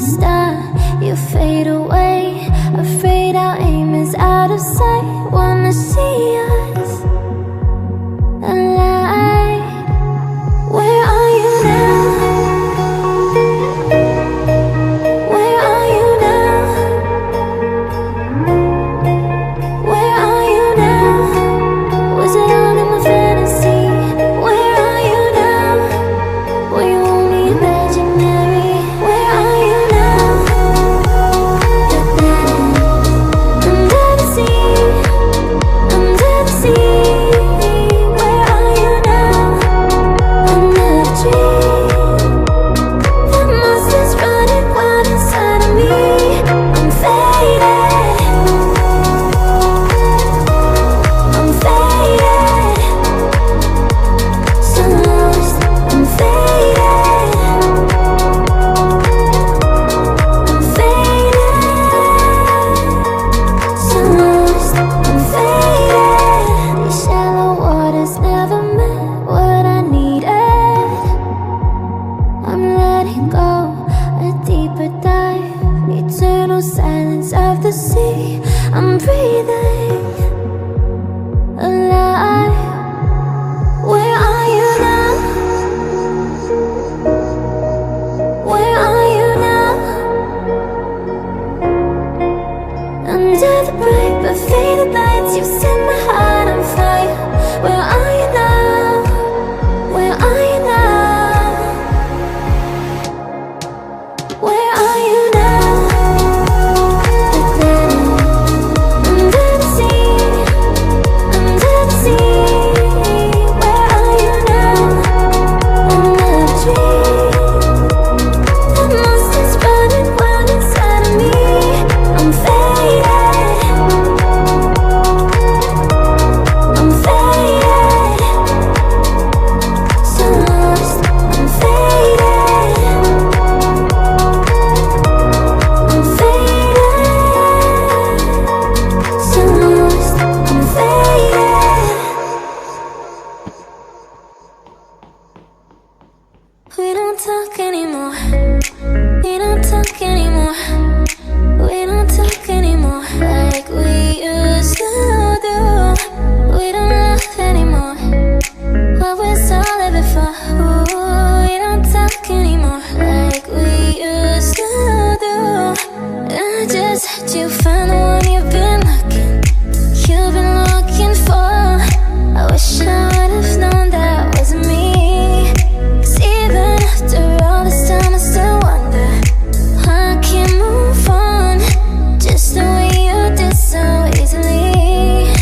star, you fade away. Afraid our aim is out of sight. Wanna see us alive. Where are you now? Where are you now? Where are you now? Was it all in my fantasy? Where are you now? Were you only imaginary? Where are you now? Under the sea, under the sea. Where are you now? Under the tree. The monsters running wild inside of me. I'm faded, I'm faded, so lost. I'm faded, I'm faded, so lost. I'm faded. These shallow waters never meant what I needed. I'm letting go, a deeper dive, eternal silence of the sea. I'm breathing alive. Where are you now? Where are you now? Under the bright but faded lights, you set my heart on fire. Where are you now? Where are you now? Where are you now? Under the sea, under the sea. Where are you now? Under the tree. The monsters running wild inside of me. I'm faded, I'm faded, so lost. I'm faded, I'm faded, so lost. I'm faded. We don't talk anymore. We don't talk anymore. We don't talk anymore like we used to do. We don't laugh anymore. What was all of it for? Ooh, we don't talk anymore like we used to do. I just had you find the one you've been looking for. I wish I would've known that wasn't me. 'Cause even after all this time I still wonder why I can't move on just the way you did so easily.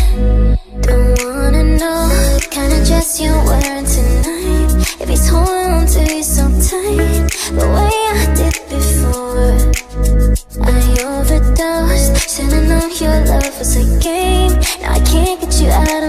Don't wanna know the kind of dress you're wearing tonight, if he's holding on to you so tight the way I did before. I overdosed, should've known your love was a game. Now I can't get you out